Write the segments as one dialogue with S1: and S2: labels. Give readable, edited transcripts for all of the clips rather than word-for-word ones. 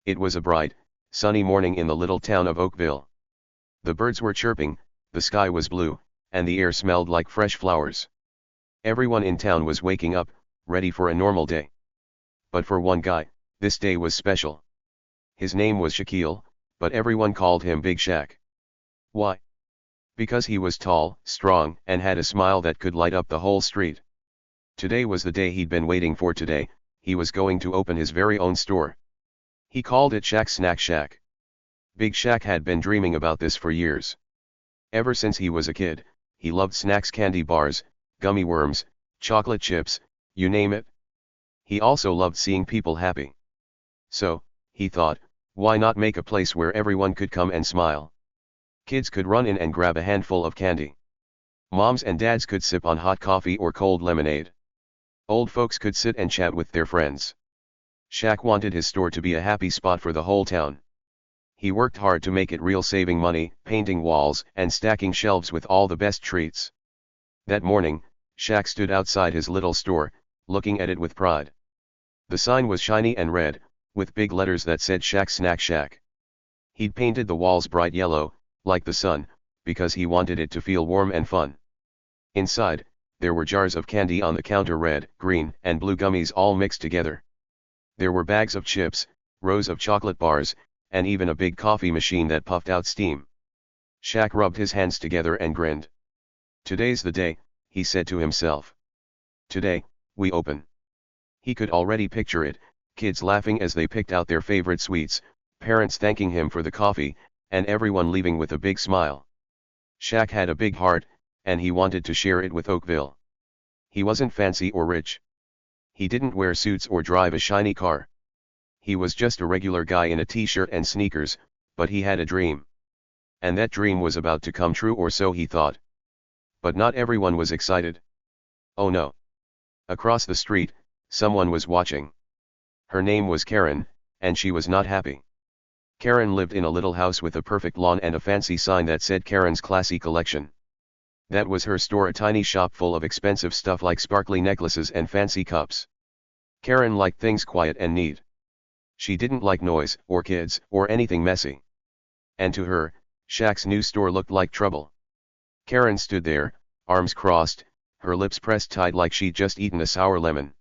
S1: It was a bright, sunny morning in the little town of Oakville. The birds were chirping, the sky was blue, and the air smelled like fresh flowers. Everyone in town was waking up, ready for a normal day. But for one guy, this day was special. His name was Shaquille, but everyone called him Big Shaq. Why? Because he was tall, strong, and had a smile that could light up the whole street. Today was the day he'd been waiting for. Today, he was going to open his very own store. He called it Shaq Snack Shack. Big Shaq had been dreaming about this for years. Ever since he was a kid, he loved snacks, candy bars, gummy worms, chocolate chips, you name it. He also loved seeing people happy. So, he thought, why not make a place where everyone could come and smile? Kids could run in and grab a handful of candy. Moms and dads could sip on hot coffee or cold lemonade. Old folks could sit and chat with their friends. Shaq wanted his store to be a happy spot for the whole town. He worked hard to make it real, saving money, painting walls, and stacking shelves with all the best treats. That morning, Shaq stood outside his little store, looking at it with pride. The sign was shiny and red, with big letters that said Shaq Snack Shack. He'd painted the walls bright yellow, like the sun, because he wanted it to feel warm and fun. Inside, there were jars of candy on the counter, red, green, and blue gummies all mixed together. There were bags of chips, rows of chocolate bars, and even a big coffee machine that puffed out steam. Shaq rubbed his hands together and grinned. Today's the day, he said to himself. Today, we open. He could already picture it, kids laughing as they picked out their favorite sweets, parents thanking him for the coffee, and everyone leaving with a big smile. Shaq had a big heart, and he wanted to share it with Oakville. He wasn't fancy or rich. He didn't wear suits or drive a shiny car. He was just a regular guy in a t-shirt and sneakers, but he had a dream. And that dream was about to come true, or so he thought. But not everyone was excited. Oh no. Across the street, someone was watching. Her name was Karen, and she was not happy. Karen lived in a little house with a perfect lawn and a fancy sign that said Karen's Classy Collection. That was her store, a tiny shop full of expensive stuff like sparkly necklaces and fancy cups. Karen liked things quiet and neat. She didn't like noise, or kids, or anything messy. And to her, Shaq's new store looked like trouble. Karen stood there, arms crossed, her lips pressed tight like she'd just eaten a sour lemon.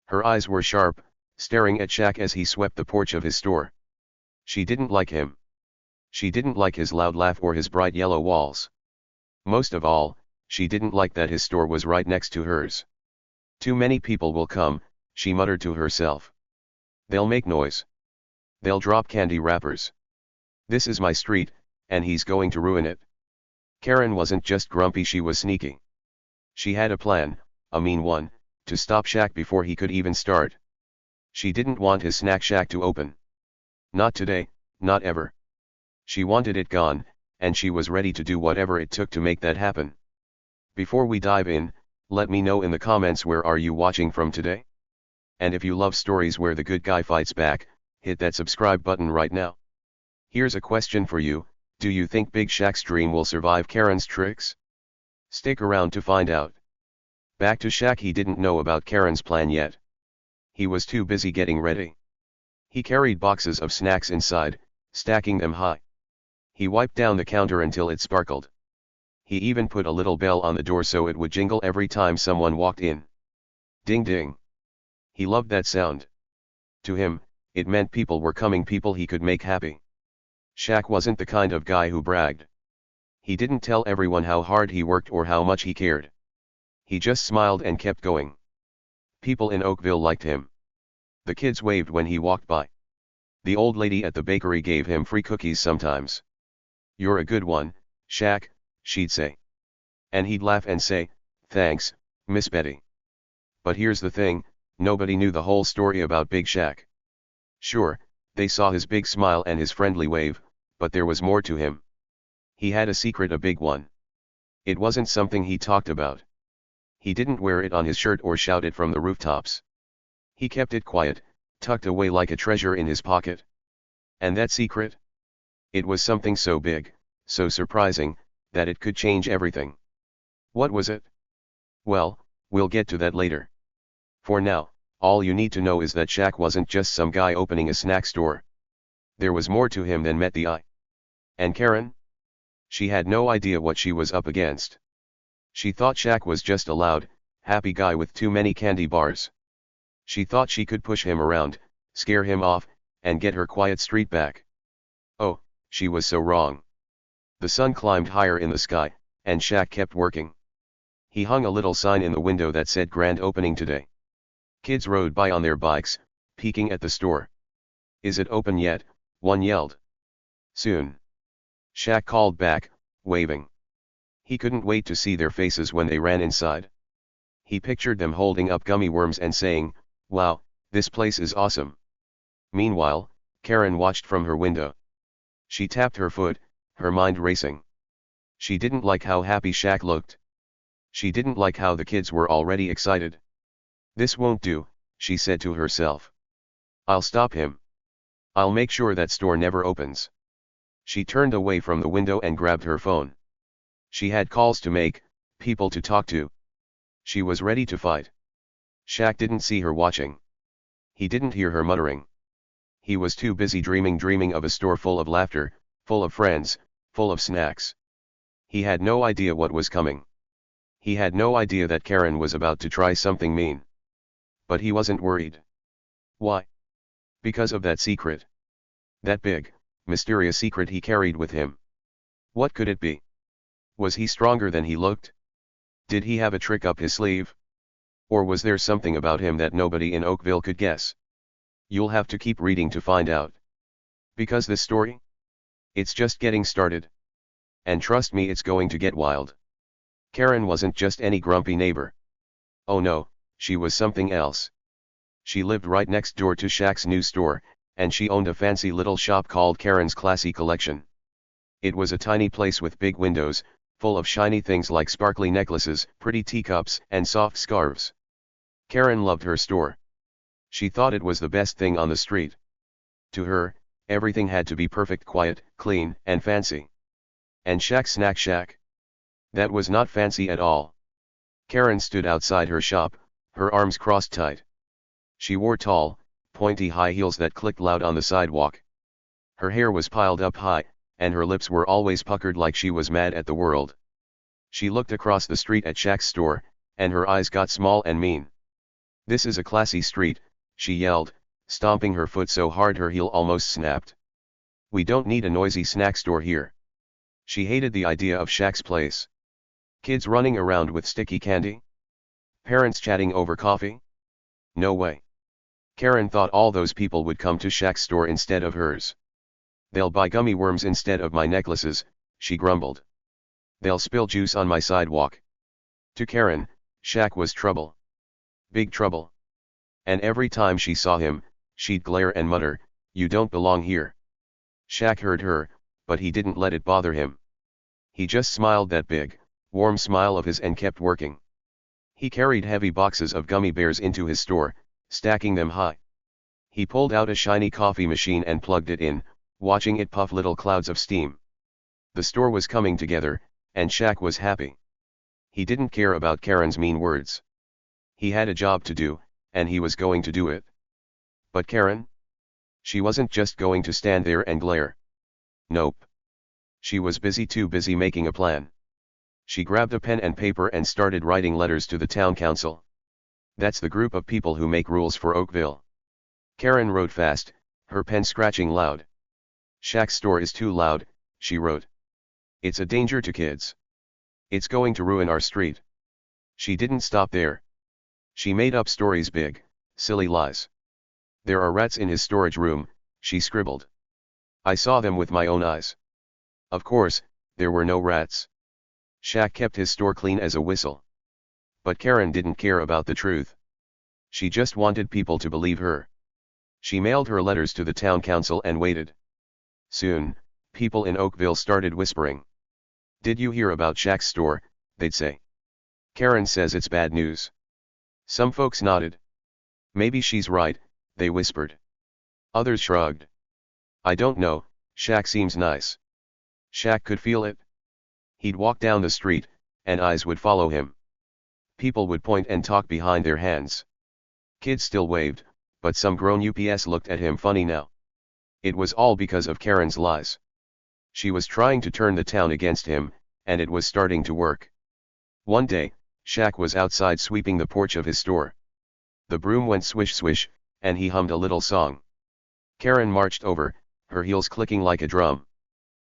S1: Her eyes were sharp, staring at Shaq as he swept the porch of his store. She didn't like him. She didn't like his loud laugh or his bright yellow walls. Most of all, she didn't like that his store was right next to hers. Too many people will come, she muttered to herself. They'll make noise. They'll drop candy wrappers. This is my street, and he's going to ruin it. Karen wasn't just grumpy, she was sneaky. She had a plan, a mean one, to stop Shaq before he could even start. She didn't want his snack shack to open. Not today, not ever. She wanted it gone, and she was ready to do whatever it took to make that happen. Before we dive in, let me know in the comments, where are you watching from today? And if you love stories where the good guy fights back, hit that subscribe button right now. Here's a question for you, do you think Big Shaq's dream will survive Karen's tricks? Stick around to find out. Back to Shaq. He didn't know about Karen's plan yet. He was too busy getting ready. He carried boxes of snacks inside, stacking them high. He wiped down the counter until it sparkled. He even put a little bell on the door so it would jingle every time someone walked in. Ding ding. He loved that sound. To him, it meant people were coming, people he could make happy. Shaq wasn't the kind of guy who bragged. He didn't tell everyone how hard he worked or how much he cared. He just smiled and kept going. People in Oakville liked him. The kids waved when he walked by. The old lady at the bakery gave him free cookies sometimes. You're a good one, Shaq, she'd say. And he'd laugh and say, thanks, Miss Betty. But here's the thing, nobody knew the whole story about Big Shaq. Sure, they saw his big smile and his friendly wave, but there was more to him. He had a secret, a big one. It wasn't something he talked about. He didn't wear it on his shirt or shout it from the rooftops. He kept it quiet, tucked away like a treasure in his pocket. And that secret? It was something so big, so surprising, that it could change everything. What was it? Well, we'll get to that later. For now, all you need to know is that Shaq wasn't just some guy opening a snack store. There was more to him than met the eye. And Karen? She had no idea what she was up against. She thought Shaq was just a loud, happy guy with too many candy bars. She thought she could push him around, scare him off, and get her quiet street back. Oh, she was so wrong. The sun climbed higher in the sky, and Shaq kept working. He hung a little sign in the window that said grand opening today. Kids rode by on their bikes, peeking at the store. Is it open yet? One yelled. Soon. Shaq called back, waving. He couldn't wait to see their faces when they ran inside. He pictured them holding up gummy worms and saying, "Wow, this place is awesome." Meanwhile, Karen watched from her window. She tapped her foot, her mind racing. She didn't like how happy Shaq looked. She didn't like how the kids were already excited. This won't do, she said to herself. I'll stop him. I'll make sure that store never opens. She turned away from the window and grabbed her phone. She had calls to make, people to talk to. She was ready to fight. Shaq didn't see her watching. He didn't hear her muttering. He was too busy dreaming of a store full of laughter, full of friends, full of snacks. He had no idea what was coming. He had no idea that Karen was about to try something mean. But he wasn't worried. Why? Because of that secret. That big, mysterious secret he carried with him. What could it be? Was he stronger than he looked? Did he have a trick up his sleeve? Or was there something about him that nobody in Oakville could guess? You'll have to keep reading to find out. Because this story? It's just getting started. And trust me, it's going to get wild. Karen wasn't just any grumpy neighbor. Oh no, she was something else. She lived right next door to Shaq's new store, and she owned a fancy little shop called Karen's Classy Collection. It was a tiny place with big windows, full of shiny things like sparkly necklaces, pretty teacups, and soft scarves. Karen loved her store. She thought it was the best thing on the street. To her, everything had to be perfect, quiet, clean, and fancy. And Shaq's Snack Shack? That was not fancy at all. Karen stood outside her shop, her arms crossed tight. She wore tall, pointy high heels that clicked loud on the sidewalk. Her hair was piled up high, and her lips were always puckered like she was mad at the world. She looked across the street at Shaq's store, and her eyes got small and mean. This is a classy street, she yelled, stomping her foot so hard her heel almost snapped. We don't need a noisy snack store here. She hated the idea of Shaq's place. Kids running around with sticky candy? Parents chatting over coffee? No way. Karen thought all those people would come to Shaq's store instead of hers. They'll buy gummy worms instead of my necklaces, she grumbled. They'll spill juice on my sidewalk. To Karen, Shaq was trouble. Big trouble. And every time she saw him, she'd glare and mutter, "You don't belong here." Shaq heard her, but he didn't let it bother him. He just smiled that big, warm smile of his and kept working. He carried heavy boxes of gummy bears into his store, stacking them high. He pulled out a shiny coffee machine and plugged it in, watching it puff little clouds of steam. The store was coming together, and Shaq was happy. He didn't care about Karen's mean words. He had a job to do, and he was going to do it. But Karen? She wasn't just going to stand there and glare. Nope. She was busy, too busy making a plan. She grabbed a pen and paper and started writing letters to the town council. That's the group of people who make rules for Oakville. Karen wrote fast, her pen scratching loud. Shaq's store is too loud, she wrote. It's a danger to kids. It's going to ruin our street. She didn't stop there. She made up stories, big, silly lies. There are rats in his storage room, she scribbled. I saw them with my own eyes. Of course, there were no rats. Shaq kept his store clean as a whistle. But Karen didn't care about the truth. She just wanted people to believe her. She mailed her letters to the town council and waited. Soon, people in Oakville started whispering. Did you hear about Shaq's store? They'd say. Karen says it's bad news. Some folks nodded. Maybe she's right, they whispered. Others shrugged. I don't know, Shaq seems nice. Shaq could feel it. He'd walk down the street, and eyes would follow him. People would point and talk behind their hands. Kids still waved, but some grown ups looked at him funny now. It was all because of Karen's lies. She was trying to turn the town against him, and it was starting to work. One day, Shaq was outside sweeping the porch of his store. The broom went swish swish, and he hummed a little song. Karen marched over, her heels clicking like a drum.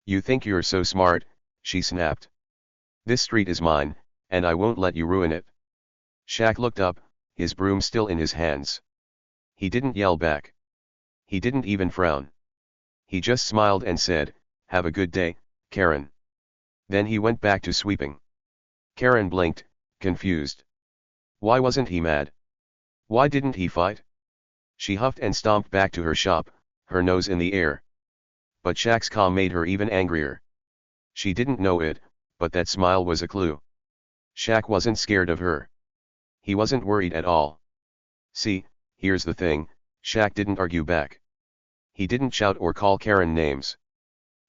S1: "You think you're so smart," she snapped. "This street is mine, and I won't let you ruin it." Shaq looked up, his broom still in his hands. He didn't yell back. He didn't even frown. He just smiled and said, "Have a good day, Karen." Then he went back to sweeping. Karen blinked, confused. Why wasn't he mad? Why didn't he fight? She huffed and stomped back to her shop, her nose in the air. But Shaq's calm made her even angrier. She didn't know it, but that smile was a clue. Shaq wasn't scared of her. He wasn't worried at all. "See, here's the thing," Shaq didn't argue back. He didn't shout or call Karen names.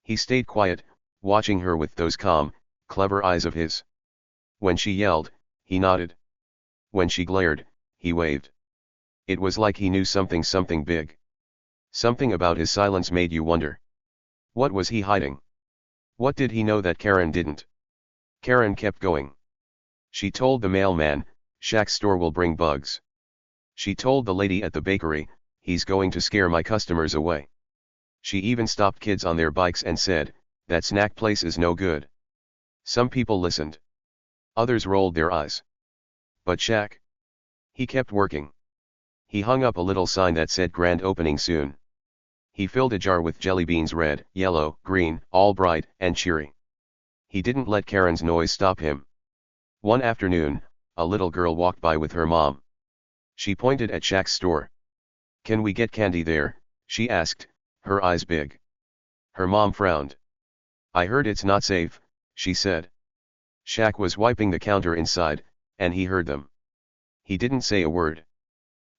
S1: He stayed quiet, watching her with those calm, clever eyes of his. When she yelled, he nodded. When she glared, he waved. It was like he knew something big. Something about his silence made you wonder. What was he hiding? What did he know that Karen didn't? Karen kept going. She told the mailman, "Shaq's store will bring bugs." She told the lady at the bakery, "He's going to scare my customers away." She even stopped kids on their bikes and said, "That snack place is no good." Some people listened. Others rolled their eyes. But Shaq? He kept working. He hung up a little sign that said "Grand Opening Soon." He filled a jar with jelly beans, red, yellow, green, all bright and cheery. He didn't let Karen's noise stop him. One afternoon, a little girl walked by with her mom. She pointed at Shaq's store. "Can we get candy there?" she asked, her eyes big. Her mom frowned. "I heard it's not safe," she said. Shaq was wiping the counter inside, and he heard them. He didn't say a word.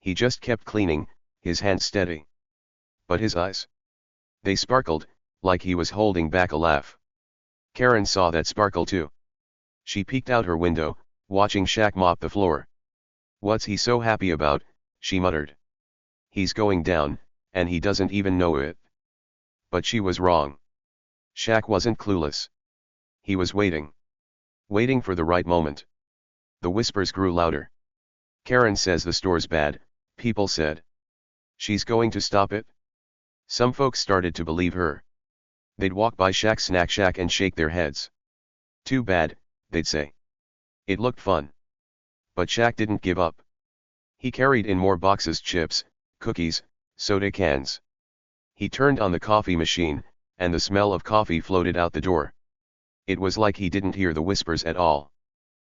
S1: He just kept cleaning, his hands steady. But his eyes? They sparkled, like he was holding back a laugh. Karen saw that sparkle too. She peeked out her window, watching Shaq mop the floor. "What's he so happy about?" she muttered. "He's going down, and he doesn't even know it." But she was wrong. Shaq wasn't clueless. He was waiting. Waiting for the right moment. The whispers grew louder. "Karen says the store's bad," people said. "She's going to stop it?" Some folks started to believe her. They'd walk by Shaq's snack shack and shake their heads. "Too bad," they'd say. It looked fun. But Shaq didn't give up. He carried in more boxes, chips, cookies, soda cans. He turned on the coffee machine, and the smell of coffee floated out the door. It was like he didn't hear the whispers at all.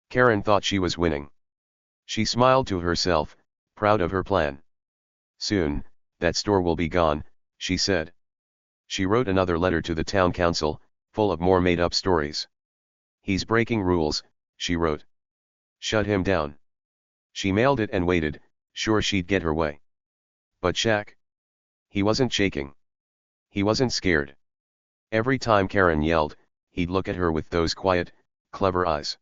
S1: Karen thought she was winning. She smiled to herself, proud of her plan. "Soon, that store will be gone," she said. She wrote another letter to the town council, full of more made-up stories. "He's breaking rules," she wrote. "Shut him down." She mailed it and waited, sure she'd get her way. But Shaq? He wasn't shaking. He wasn't scared. Every time Karen yelled, he'd look at her with those quiet, clever eyes.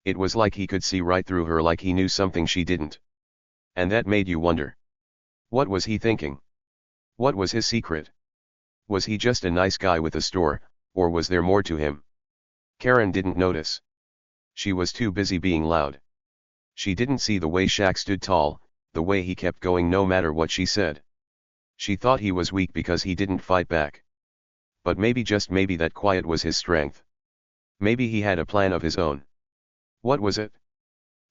S1: It was like he could see right through her, like he knew something she didn't. And that made you wonder. What was he thinking? What was his secret? Was he just a nice guy with a store, or was there more to him? Karen didn't notice. She was too busy being loud. She didn't see the way Shaq stood tall, the way he kept going no matter what she said. She thought he was weak because he didn't fight back. But maybe, just maybe, that quiet was his strength. Maybe he had a plan of his own. What was it?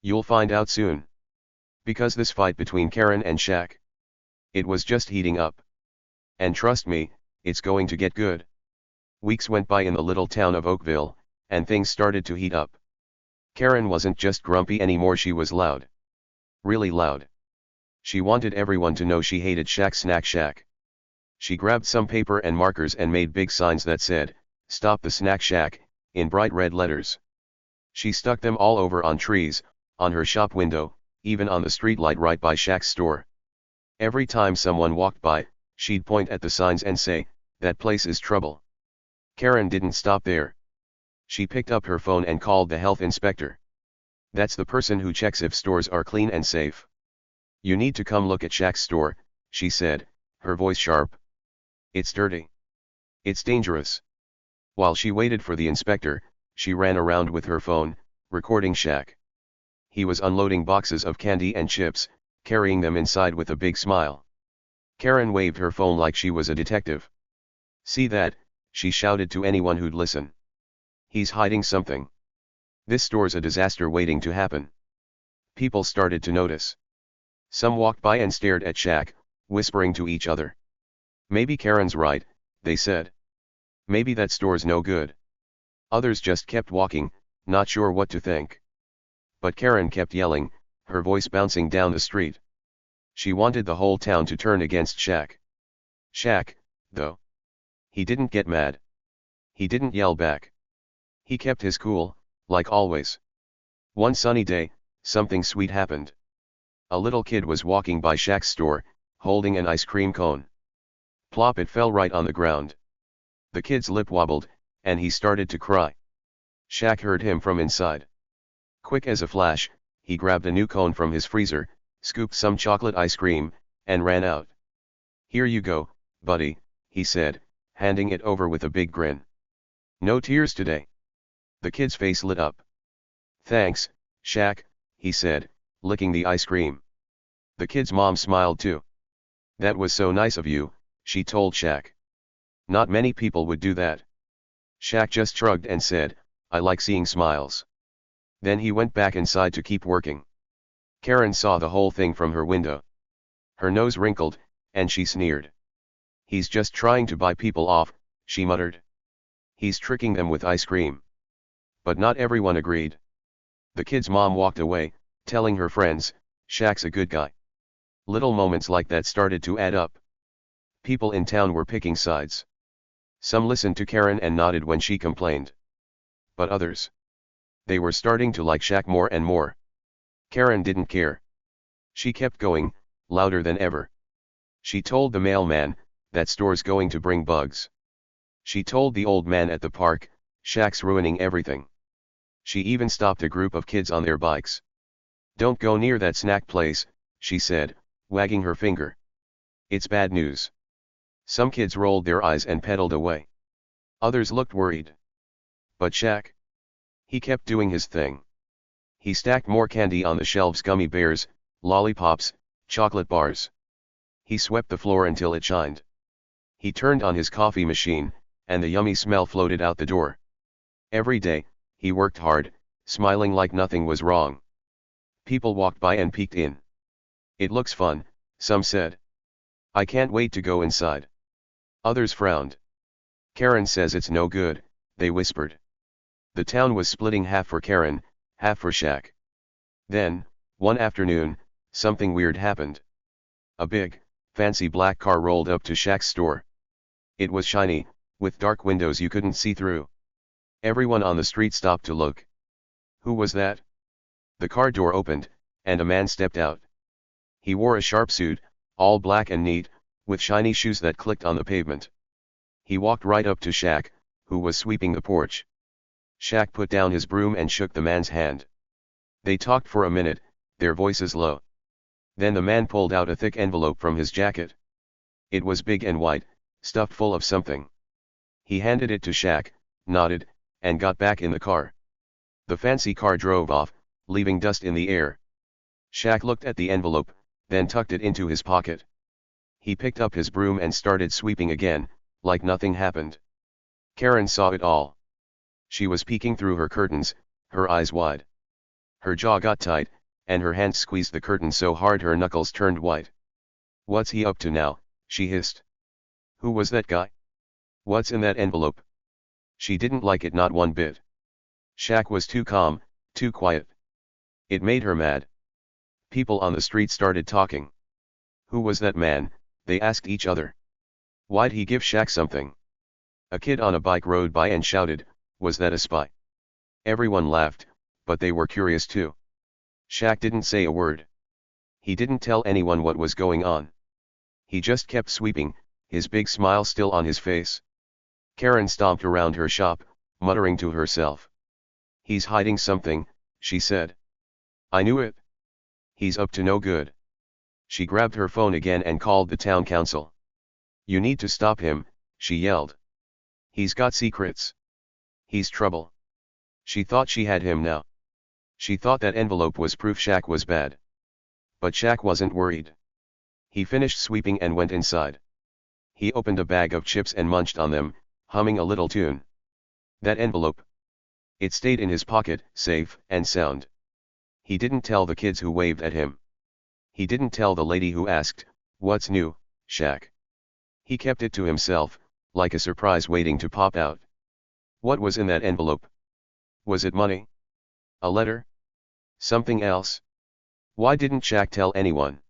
S1: You'll find out soon. Because this fight between Karen and Shaq, it was just heating up. And trust me, it's going to get good. Weeks went by in the little town of Oakville, and things started to heat up. Karen wasn't just grumpy anymore, she was loud. Really loud. She wanted everyone to know she hated Shaq's Snack Shack. She grabbed some paper and markers and made big signs that said, "Stop the Snack Shack," in bright red letters. She stuck them all over on trees, on her shop window, even on the street light right by Shaq's store. Every time someone walked by, she'd point at the signs and say, "That place is trouble." Karen didn't stop there. She picked up her phone and called the health inspector. "That's the person who checks if stores are clean and safe. You need to come look at Shaq's store," she said, her voice sharp. It's dirty. It's dangerous. While she waited for the inspector, she ran around with her phone, recording Shaq. He was unloading boxes of candy and chips, carrying them inside with a big smile. Karen waved her phone like she was a detective. "See that?" she shouted to anyone who'd listen. "He's hiding something. This store's a disaster waiting to happen." People started to notice. Some walked by and stared at Shaq, whispering to each other. "Maybe Karen's right," they said. "Maybe that store's no good." Others just kept walking, not sure what to think. But Karen kept yelling, her voice bouncing down the street. She wanted the whole town to turn against Shaq. Shaq, though. He didn't get mad. He didn't yell back. He kept his cool, like always. One sunny day, something sweet happened. A little kid was walking by Shaq's store, holding an ice cream cone. Plop, it fell right on the ground. The kid's lip wobbled, and he started to cry. Shaq heard him from inside. Quick as a flash, he grabbed a new cone from his freezer, scooped some chocolate ice cream, and ran out. "Here you go, buddy," he said, handing it over with a big grin. "No tears today." The kid's face lit up. "Thanks, Shaq," he said, licking the ice cream. The kid's mom smiled too. "That was so nice of you," she told Shaq. "Not many people would do that." Shaq just shrugged and said, "I like seeing smiles." Then he went back inside to keep working. Karen saw the whole thing from her window. Her nose wrinkled, and she sneered. "He's just trying to buy people off," she muttered. "He's tricking them with ice cream." But not everyone agreed. The kid's mom walked away, telling her friends, "Shaq's a good guy." Little moments like that started to add up. People in town were picking sides. Some listened to Karen and nodded when she complained. But others, they were starting to like Shaq more and more. Karen didn't care. She kept going, louder than ever. She told the mailman, "That store's going to bring bugs." She told the old man at the park, "Shaq's ruining everything." She even stopped a group of kids on their bikes. "Don't go near that snack place," she said, wagging her finger. "It's bad news." Some kids rolled their eyes and pedaled away. Others looked worried. But Shaq? He kept doing his thing. He stacked more candy on the shelves: gummy bears, lollipops, chocolate bars. He swept the floor until it shined. He turned on his coffee machine, and the yummy smell floated out the door. Every day, he worked hard, smiling like nothing was wrong. People walked by and peeked in. "It looks fun," some said. "I can't wait to go inside." Others frowned. "Karen says it's no good," they whispered. The town was splitting, half for Karen, half for Shaq. Then, one afternoon, something weird happened. A big, fancy black car rolled up to Shaq's store. It was shiny, with dark windows you couldn't see through. Everyone on the street stopped to look. Who was that? The car door opened, and a man stepped out. He wore a sharp suit, all black and neat, with shiny shoes that clicked on the pavement. He walked right up to Shaq, who was sweeping the porch. Shaq put down his broom and shook the man's hand. They talked for a minute, their voices low. Then the man pulled out a thick envelope from his jacket. It was big and white, stuffed full of something. He handed it to Shaq, nodded, and got back in the car. The fancy car drove off, leaving dust in the air. Shaq looked at the envelope, then tucked it into his pocket. He picked up his broom and started sweeping again, like nothing happened. Karen saw it all. She was peeking through her curtains, her eyes wide. Her jaw got tight, and her hands squeezed the curtain so hard her knuckles turned white. "What's he up to now?" she hissed. "Who was that guy? What's in that envelope?" She didn't like it, not one bit. Shaq was too calm, too quiet. It made her mad. People on the street started talking. Who was that man? They asked each other. Why'd he give Shaq something? A kid on a bike rode by and shouted, "Was that a spy?" Everyone laughed, but they were curious too. Shaq didn't say a word. He didn't tell anyone what was going on. He just kept sweeping, his big smile still on his face. Karen stomped around her shop, muttering to herself. "He's hiding something," she said. "I knew it. He's up to no good." She grabbed her phone again and called the town council. "You need to stop him," she yelled. He's got secrets. He's trouble. She thought she had him now. She thought that envelope was proof Shaq was bad. But Shaq wasn't worried. He finished sweeping and went inside. He opened a bag of chips and munched on them, humming a little tune. That envelope. It stayed in his pocket, safe and sound. He didn't tell the kids who waved at him. He didn't tell the lady who asked, "What's new, Shaq?" He kept it to himself, like a surprise waiting to pop out. What was in that envelope? Was it money? A letter? Something else? Why didn't Shaq tell anyone?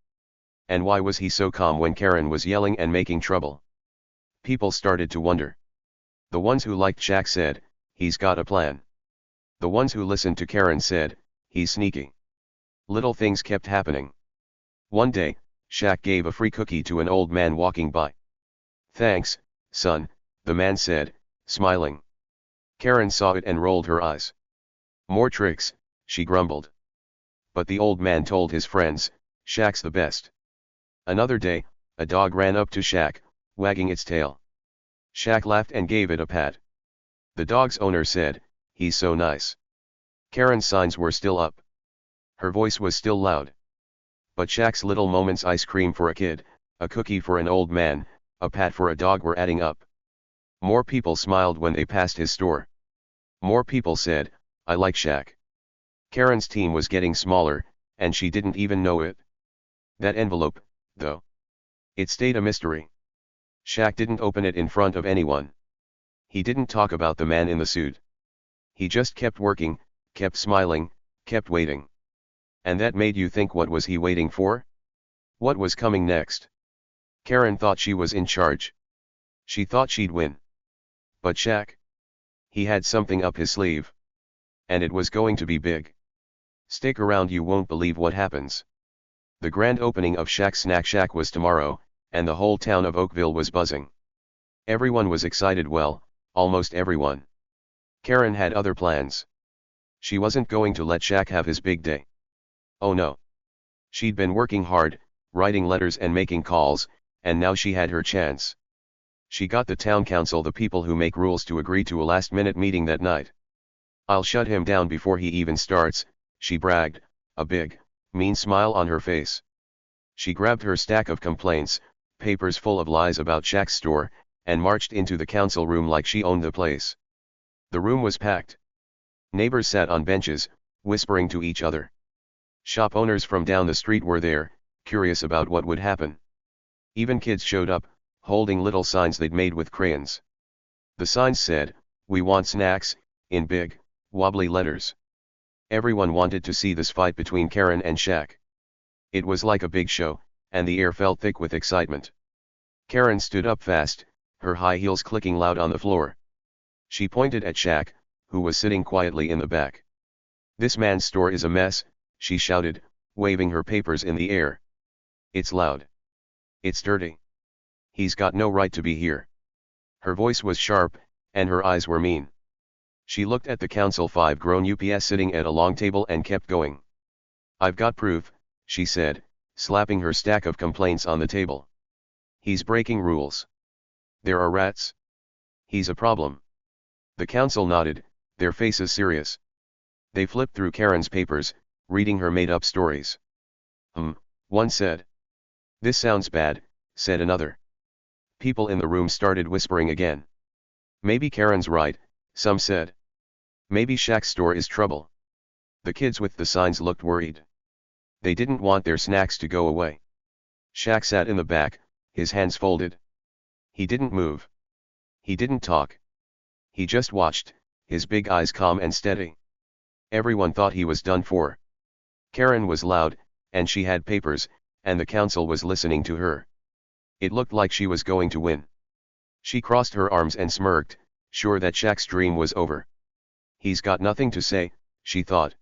S1: And why was he so calm when Karen was yelling and making trouble? People started to wonder. The ones who liked Shaq said, "He's got a plan." The ones who listened to Karen said, "He's sneaky." Little things kept happening. One day, Shaq gave a free cookie to an old man walking by. "Thanks, son," the man said, smiling. Karen saw it and rolled her eyes. "More tricks," she grumbled. But the old man told his friends, "Shaq's the best." Another day, a dog ran up to Shaq, wagging its tail. Shaq laughed and gave it a pat. The dog's owner said, "He's so nice." Karen's signs were still up. Her voice was still loud. But Shaq's little moments, ice cream for a kid, a cookie for an old man, a pat for a dog, were adding up. More people smiled when they passed his store. More people said, "I like Shaq." Karen's team was getting smaller, and she didn't even know it. That envelope, though. It stayed a mystery. Shaq didn't open it in front of anyone. He didn't talk about the man in the suit. He just kept working, kept smiling, kept waiting. And that made you think, what was he waiting for? What was coming next? Karen thought she was in charge. She thought she'd win. But Shaq? He had something up his sleeve. And it was going to be big. Stick around, you won't believe what happens. The grand opening of Shaq's Snack Shack was tomorrow, and the whole town of Oakville was buzzing. Everyone was excited, well, almost everyone. Karen had other plans. She wasn't going to let Shaq have his big day. Oh no. She'd been working hard, writing letters and making calls, and now she had her chance. She got the town council, the people who make rules, to agree to a last-minute meeting that night. "I'll shut him down before he even starts," she bragged, a big, mean smile on her face. She grabbed her stack of complaints, papers full of lies about Shaq's store, and marched into the council room like she owned the place. The room was packed. Neighbors sat on benches, whispering to each other. Shop owners from down the street were there, curious about what would happen. Even kids showed up, holding little signs they'd made with crayons. The signs said, "We want snacks," in big, wobbly letters. Everyone wanted to see this fight between Karen and Shaq. It was like a big show, and the air felt thick with excitement. Karen stood up fast, her high heels clicking loud on the floor. She pointed at Shaq, who was sitting quietly in the back. "This man's store is a mess," she shouted, waving her papers in the air. "It's loud. It's dirty. He's got no right to be here." Her voice was sharp, and her eyes were mean. She looked at the council, 5 grown UPS sitting at a long table, and kept going. "I've got proof," she said, slapping her stack of complaints on the table. "He's breaking rules. There are rats. He's a problem." The council nodded, their faces serious. They flipped through Karen's papers, reading her made-up stories. One said. "This sounds bad," said another. People in the room started whispering again. "Maybe Karen's right," some said. "Maybe Shaq's store is trouble." The kids with the signs looked worried. They didn't want their snacks to go away. Shaq sat in the back, his hands folded. He didn't move. He didn't talk. He just watched, his big eyes calm and steady. Everyone thought he was done for. Karen was loud, and she had papers, and the council was listening to her. It looked like she was going to win. She crossed her arms and smirked, sure that Shaq's dream was over. "He's got nothing to say," she thought.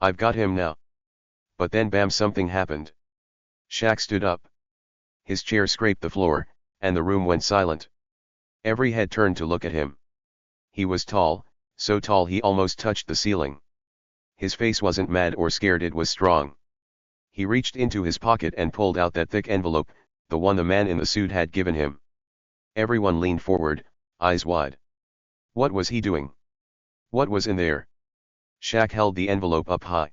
S1: "I've got him now." But then bam, something happened. Shaq stood up. His chair scraped the floor, and the room went silent. Every head turned to look at him. He was tall, so tall he almost touched the ceiling. His face wasn't mad or scared, it was strong. He reached into his pocket and pulled out that thick envelope, the one the man in the suit had given him. Everyone leaned forward, eyes wide. What was he doing? What was in there? Shaq held the envelope up high.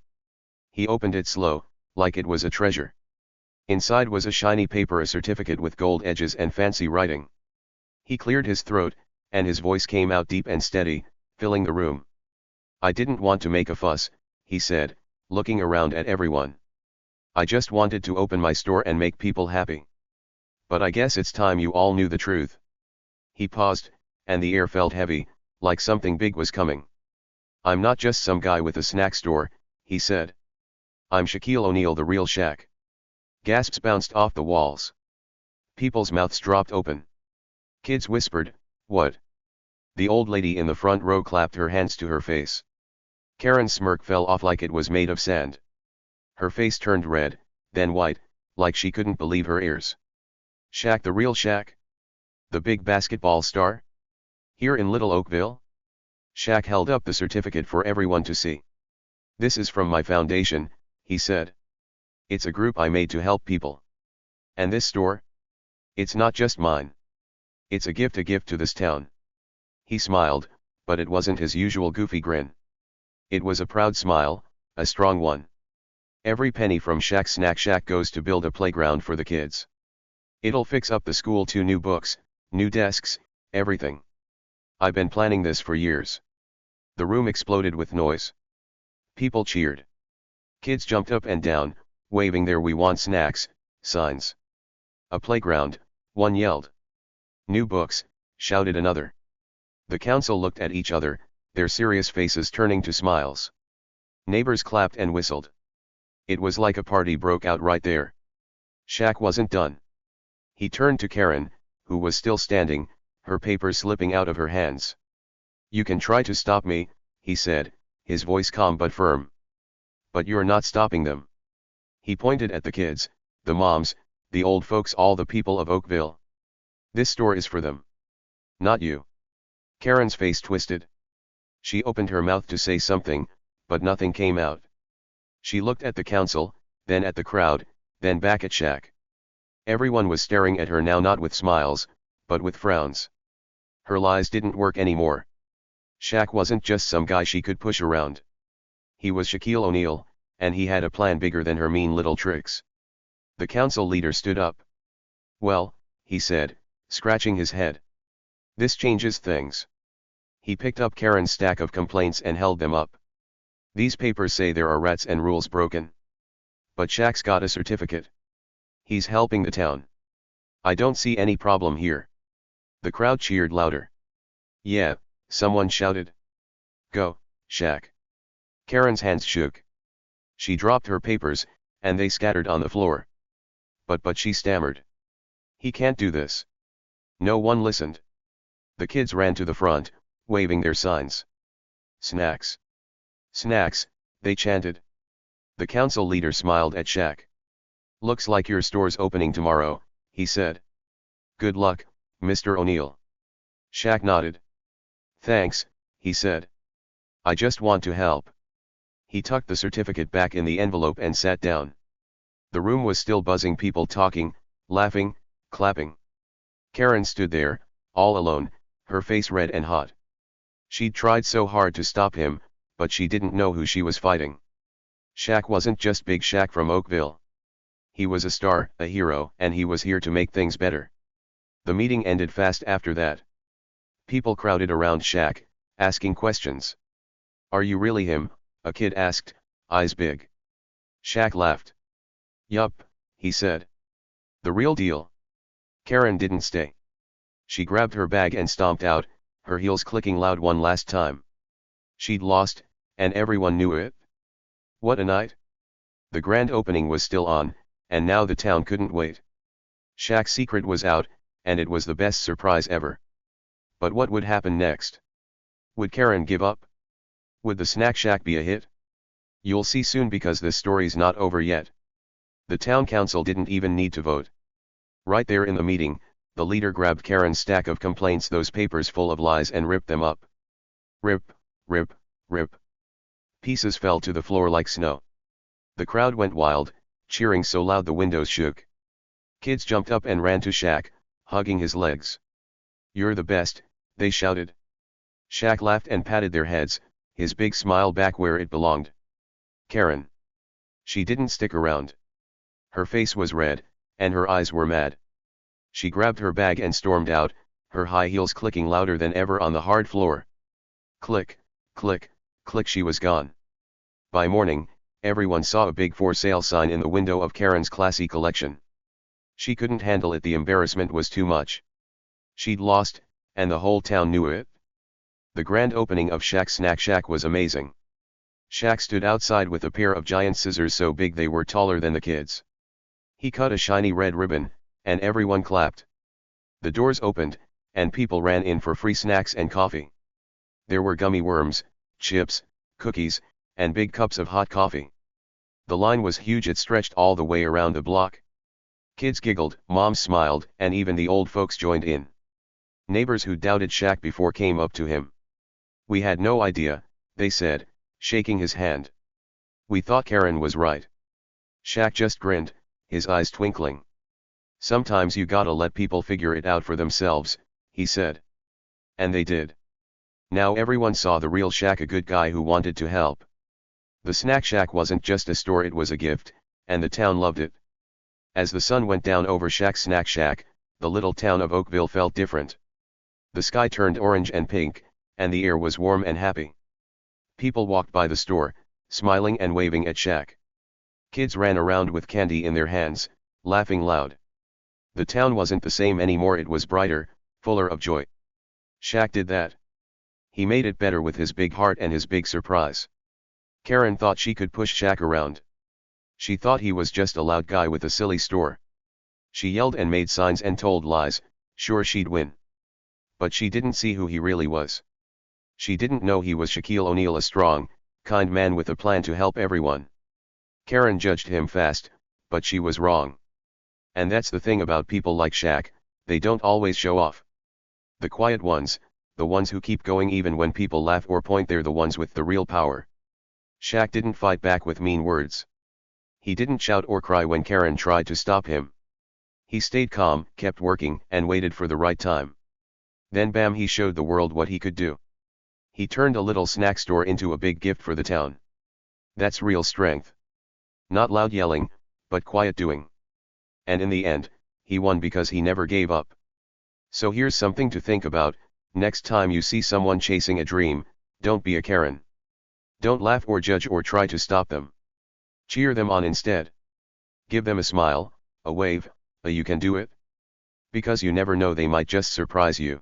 S1: He opened it slow, like it was a treasure. Inside was a shiny paper, a certificate with gold edges and fancy writing. He cleared his throat, and his voice came out deep and steady, filling the room. I didn't want to make a fuss, he said, looking around at everyone. I just wanted to open my store and make people happy. But I guess it's time you all knew the truth. He paused, and the air felt heavy, like something big was coming. I'm not just some guy with a snack store, he said. I'm Shaquille O'Neal, the real Shaq. Gasps bounced off the walls. People's mouths dropped open. Kids whispered, "What?" The old lady in the front row clapped her hands to her face. Karen's smirk fell off like it was made of sand. Her face turned red, then white, like she couldn't believe her ears. Shaq, the real Shaq? The big basketball star? Here in Little Oakville? Shaq held up the certificate for everyone to see. This is from my foundation, he said. It's a group I made to help people. And this store? It's not just mine. It's a gift to this town. He smiled, but it wasn't his usual goofy grin. It was a proud smile, a strong one. Every penny from Shaq's Snack Shack goes to build a playground for the kids. It'll fix up the school, 2 new books, new desks, everything. I've been planning this for years. The room exploded with noise. People cheered. Kids jumped up and down, waving their "We want snacks" signs. A playground, one yelled. New books, shouted another. The council looked at each other, their serious faces turning to smiles. Neighbors clapped and whistled. It was like a party broke out right there. Shaq wasn't done. He turned to Karen, who was still standing, her papers slipping out of her hands. You can try to stop me, he said, his voice calm but firm. But you're not stopping them. He pointed at the kids, the moms, the old folks, all the people of Oakville. This store is for them. Not you. Karen's face twisted. She opened her mouth to say something, but nothing came out. She looked at the council, then at the crowd, then back at Shaq. Everyone was staring at her now, not with smiles, but with frowns. Her lies didn't work anymore. Shaq wasn't just some guy she could push around. He was Shaquille O'Neal, and he had a plan bigger than her mean little tricks. The council leader stood up. Well, he said, scratching his head. This changes things. He picked up Karen's stack of complaints and held them up. These papers say there are rats and rules broken. But Shaq's got a certificate. He's helping the town. I don't see any problem here. The crowd cheered louder. Yeah, someone shouted. Go, Shaq. Karen's hands shook. She dropped her papers, and they scattered on the floor. But she stammered. He can't do this. No one listened. The kids ran to the front, waving their signs. Snacks. Snacks, they chanted. The council leader smiled at Shaq. Looks like your store's opening tomorrow, he said. Good luck, Mr. O'Neal. Shaq nodded. Thanks, he said. I just want to help. He tucked the certificate back in the envelope and sat down. The room was still buzzing, people talking, laughing, clapping. Karen stood there, all alone, her face red and hot. She'd tried so hard to stop him, but she didn't know who she was fighting. Shaq wasn't just Big Shaq from Oakville. He was a star, a hero, and he was here to make things better. The meeting ended fast after that. People crowded around Shaq, asking questions. Are you really him? A kid asked, eyes big. Shaq laughed. Yup, he said. The real deal. Karen didn't stay. She grabbed her bag and stomped out, her heels clicking loud one last time. She'd lost, and everyone knew it. What a night. The grand opening was still on, and now the town couldn't wait. Shaq's secret was out, and it was the best surprise ever. But what would happen next? Would Karen give up? Would the Snack Shack be a hit? You'll see soon, because this story's not over yet. The town council didn't even need to vote. Right there in the meeting, the leader grabbed Karen's stack of complaints, those papers full of lies, and ripped them up. Rip, rip, rip. Pieces fell to the floor like snow. The crowd went wild, cheering so loud the windows shook. Kids jumped up and ran to Shaq, hugging his legs. "You're the best," they shouted. Shaq laughed and patted their heads, his big smile back where it belonged. Karen. She didn't stick around. Her face was red, and her eyes were mad. She grabbed her bag and stormed out, her high heels clicking louder than ever on the hard floor. Click, click, click, she was gone. By morning, everyone saw a big for sale sign in the window of Karen's classy collection. She couldn't handle it, the embarrassment was too much. She'd lost, and the whole town knew it. The grand opening of Shaq's Snack Shack was amazing. Shaq stood outside with a pair of giant scissors so big they were taller than the kids. He cut a shiny red ribbon, and everyone clapped. The doors opened, and people ran in for free snacks and coffee. There were gummy worms, chips, cookies, and big cups of hot coffee. The line was huge, it stretched all the way around the block. Kids giggled, moms smiled, and even the old folks joined in. Neighbors who doubted Shaq before came up to him. "We had no idea," they said, shaking his hand. "We thought Karen was right." Shaq just grinned, his eyes twinkling. "Sometimes you gotta let people figure it out for themselves," he said. And they did. Now everyone saw the real Shaq, a good guy who wanted to help. The Snack Shack wasn't just a store, it was a gift, and the town loved it. As the sun went down over Shaq's Snack Shack, the little town of Oakville felt different. The sky turned orange and pink, and the air was warm and happy. People walked by the store, smiling and waving at Shaq. Kids ran around with candy in their hands, laughing loud. The town wasn't the same anymore, it was brighter, fuller of joy. Shaq did that. He made it better with his big heart and his big surprise. Karen thought she could push Shaq around. She thought he was just a loud guy with a silly store. She yelled and made signs and told lies, sure she'd win. But she didn't see who he really was. She didn't know he was Shaquille O'Neal, a strong, kind man with a plan to help everyone. Karen judged him fast, but she was wrong. And that's the thing about people like Shaq, they don't always show off. The quiet ones, the ones who keep going even when people laugh or point, they're the ones with the real power. Shaq didn't fight back with mean words. He didn't shout or cry when Karen tried to stop him. He stayed calm, kept working, and waited for the right time. Then bam, he showed the world what he could do. He turned a little snack store into a big gift for the town. That's real strength. Not loud yelling, but quiet doing. And in the end, he won because he never gave up. So here's something to think about: next time you see someone chasing a dream, don't be a Karen. Don't laugh or judge or try to stop them. Cheer them on instead. Give them a smile, a wave, a "you can do it." Because you never know, they might just surprise you.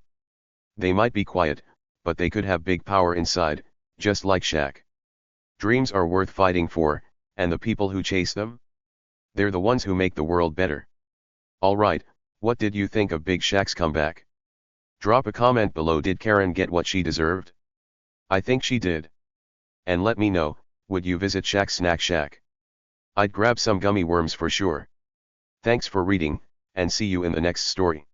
S1: They might be quiet, but they could have big power inside, just like Shaq. Dreams are worth fighting for, and the people who chase them? They're the ones who make the world better. Alright, what did you think of Big Shaq's comeback? Drop a comment below. Did Karen get what she deserved? I think she did. And let me know, would you visit Shaq's Snack Shack? I'd grab some gummy worms for sure. Thanks for reading, and see you in the next story.